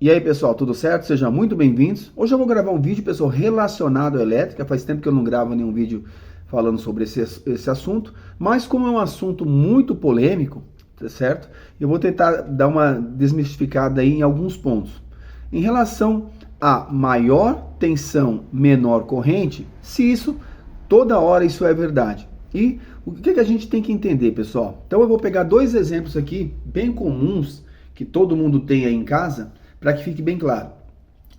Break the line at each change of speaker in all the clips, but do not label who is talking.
E aí, pessoal, tudo certo? Sejam muito bem-vindos. Hoje eu vou gravar um vídeo, pessoal, relacionado à elétrica. Faz tempo que eu não gravo nenhum vídeo falando sobre esse assunto, mas como é um assunto muito polêmico, tá certo? Eu vou tentar dar uma desmistificada aí em alguns pontos. Em relação a maior tensão, menor corrente, se isso, toda hora isso é verdade. E o que a gente tem que entender, pessoal? Então eu vou pegar dois exemplos aqui, bem comuns, que todo mundo tem aí em casa, para que fique bem claro.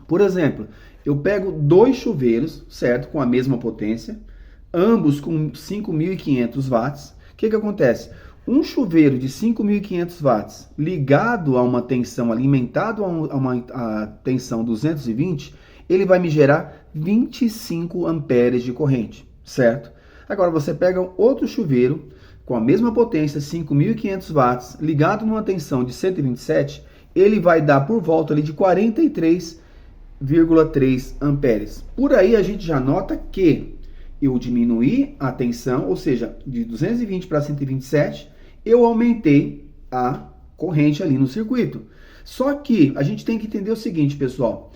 Por exemplo, eu pego dois chuveiros, certo, com a mesma potência, ambos com 5.500 watts. O que acontece? Um chuveiro de 5.500 watts ligado a uma tensão, alimentado a uma tensão 220, ele vai me gerar 25 amperes de corrente, certo? Agora você pega outro chuveiro com a mesma potência, 5.500 watts, ligado numa tensão de 127, ele vai dar por volta ali de 43,3 amperes. Por aí a gente já nota que eu diminuí a tensão, ou seja, de 220 para 127, eu aumentei a corrente ali no circuito. Só que a gente tem que entender o seguinte, pessoal,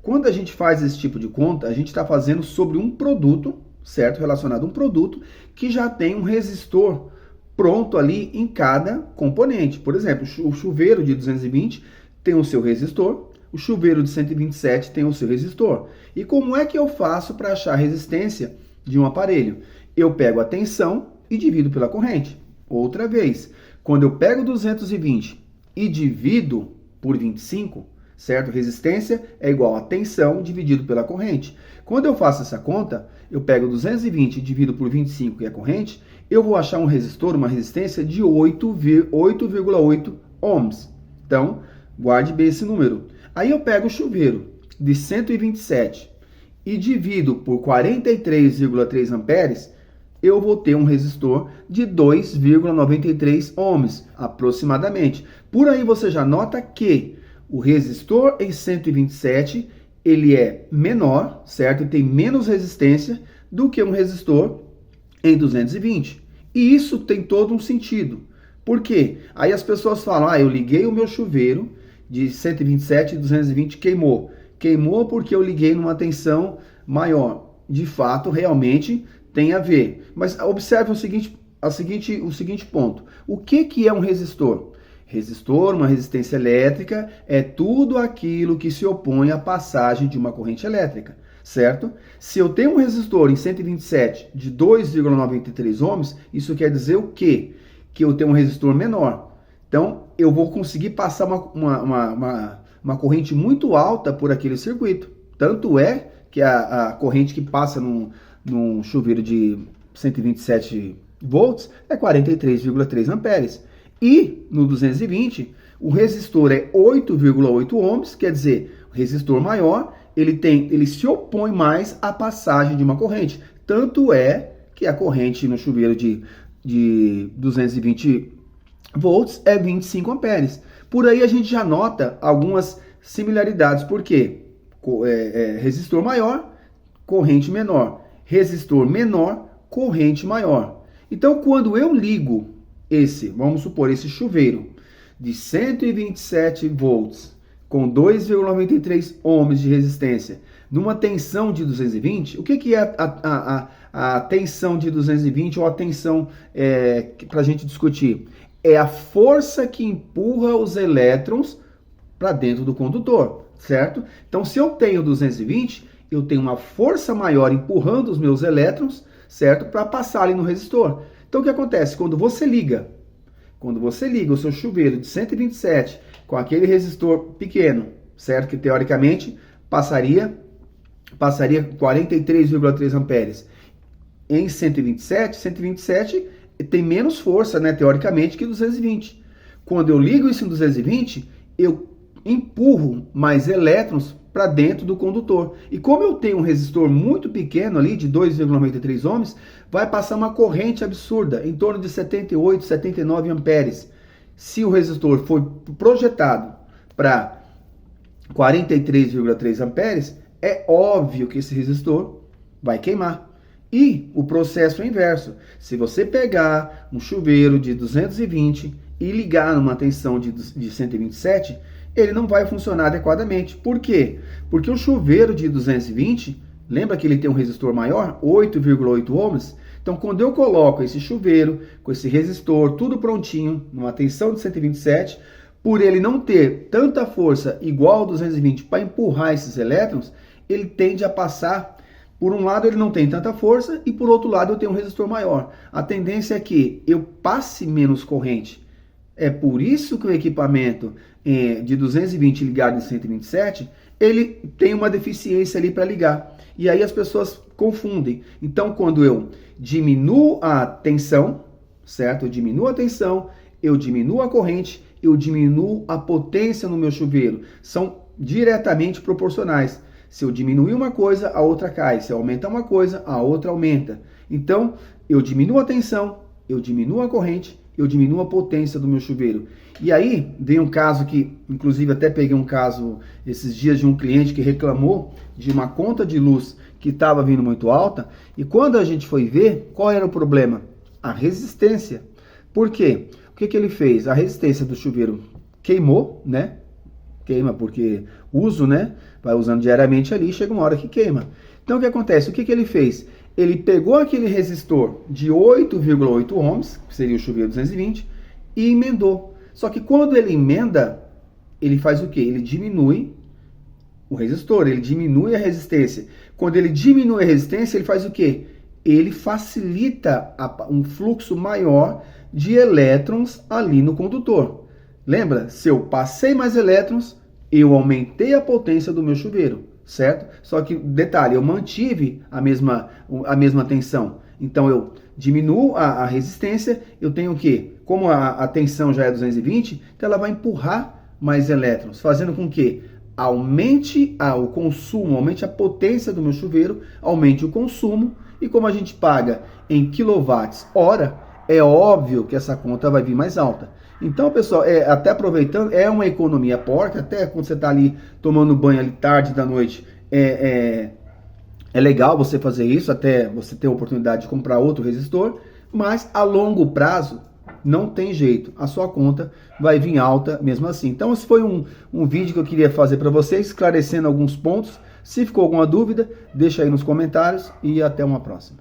quando a gente faz esse tipo de conta, a gente está fazendo sobre um produto, certo? Relacionado a um produto que já tem um resistor pronto ali em cada componente. Por exemplo, o chuveiro de 220 tem o seu resistor, o chuveiro de 127 tem o seu resistor. E como é que eu faço para achar a resistência de um aparelho? Eu pego a tensão e divido pela corrente. Outra vez, quando eu pego 220 e divido por 25, certo? Resistência é igual a tensão dividido pela corrente. Quando eu faço essa conta, eu pego 220 e divido por 25, que é a corrente, eu vou achar um resistor, uma resistência de 8,8 ohms. Então, guarde bem esse número. Aí eu pego o chuveiro de 127 e divido por 43,3 amperes, eu vou ter um resistor de 2,93 ohms, aproximadamente. Por aí você já nota que o resistor em 127, ele é menor, certo? E tem menos resistência do que um resistor em 220. E isso tem todo um sentido. Por quê? Aí as pessoas falam, eu liguei o meu chuveiro de 127 e 220, queimou. Queimou porque eu liguei numa tensão maior. De fato, realmente tem a ver. Mas observe o seguinte ponto. O que é um resistor? Resistor, uma resistência elétrica, é tudo aquilo que se opõe à passagem de uma corrente elétrica, certo? Se eu tenho um resistor em 127 de 2,93 ohms, isso quer dizer o quê? Que eu tenho um resistor menor. Então, eu vou conseguir passar uma corrente muito alta por aquele circuito. Tanto é que a corrente que passa num chuveiro de 127 volts é 43,3 amperes. E no 220, o resistor é 8,8 ohms, quer dizer, o resistor maior, ele se opõe mais à passagem de uma corrente. Tanto é que a corrente no chuveiro de 220 volts é 25 amperes. Por aí a gente já nota algumas similaridades. Por quê? Resistor maior, corrente menor. Resistor menor, corrente maior. Então, quando eu ligo vamos supor, esse chuveiro de 127 volts com 2,93 ohms de resistência, numa tensão de 220, o que é a tensão de 220 ou a tensão para a gente discutir? É a força que empurra os elétrons para dentro do condutor, certo? Então, se eu tenho 220, eu tenho uma força maior empurrando os meus elétrons, certo? Para passar ali no resistor. Então, o que acontece? Quando você liga o seu chuveiro de 127 com aquele resistor pequeno, certo? Que teoricamente passaria 43,3 amperes. Em 127 tem menos força, né, teoricamente, que 220. Quando eu ligo isso em 220, eu empurro mais elétrons para dentro do condutor. E como eu tenho um resistor muito pequeno ali, de 2,93 ohms, vai passar uma corrente absurda, em torno de 78, 79 amperes. Se o resistor for projetado para 43,3 amperes, é óbvio que esse resistor vai queimar. E o processo é inverso. Se você pegar um chuveiro de 220 e ligar numa tensão de 127, ele não vai funcionar adequadamente. Por quê? Porque o chuveiro de 220, lembra que ele tem um resistor maior, 8,8 ohms? Então, quando eu coloco esse chuveiro, com esse resistor, tudo prontinho, numa tensão de 127, por ele não ter tanta força igual ao 220 para empurrar esses elétrons, ele tende a passar. Por um lado, ele não tem tanta força e por outro lado, eu tenho um resistor maior. A tendência é que eu passe menos corrente. É por isso que o equipamento de 220 ligado em 127, ele tem uma deficiência ali para ligar. E aí as pessoas confundem. Então, quando eu diminuo a tensão, certo? Eu diminuo a tensão, eu diminuo a corrente, eu diminuo a potência no meu chuveiro. São diretamente proporcionais. Se eu diminuir uma coisa, a outra cai. Se eu aumentar uma coisa, a outra aumenta. Então, eu diminuo a tensão, eu diminuo a corrente, eu diminuo a potência do meu chuveiro. E aí, dei um caso que, inclusive até peguei um caso esses dias de um cliente que reclamou de uma conta de luz que estava vindo muito alta. E quando a gente foi ver, qual era o problema? A resistência. Por quê? O que ele fez? A resistência do chuveiro queimou, né? Queima porque uso, né? Vai usando diariamente ali, chega uma hora que queima. Então o que acontece? O que ele fez? Ele pegou aquele resistor de 8,8 ohms, que seria o chuveiro 220, e emendou. Só que quando ele emenda, ele faz o quê? Ele diminui o resistor, ele diminui a resistência. Quando ele diminui a resistência, ele faz o quê? Ele facilita um fluxo maior de elétrons ali no condutor. Lembra? Se eu passei mais elétrons, eu aumentei a potência do meu chuveiro, certo? Só que, detalhe, eu mantive a mesma tensão. Então, eu diminuo a resistência, eu tenho o quê? Como a tensão já é 220, então ela vai empurrar mais elétrons, fazendo com que aumente o consumo, aumente a potência do meu chuveiro, aumente o consumo, e como a gente paga em quilowatts-hora, é óbvio que essa conta vai vir mais alta. Então, pessoal, até aproveitando, é uma economia porca, até quando você está ali tomando banho ali tarde da noite, é legal você fazer isso, até você ter a oportunidade de comprar outro resistor, mas a longo prazo não tem jeito, a sua conta vai vir alta mesmo assim. Então, esse foi um vídeo que eu queria fazer para vocês, esclarecendo alguns pontos. Se ficou alguma dúvida, deixa aí nos comentários e até uma próxima.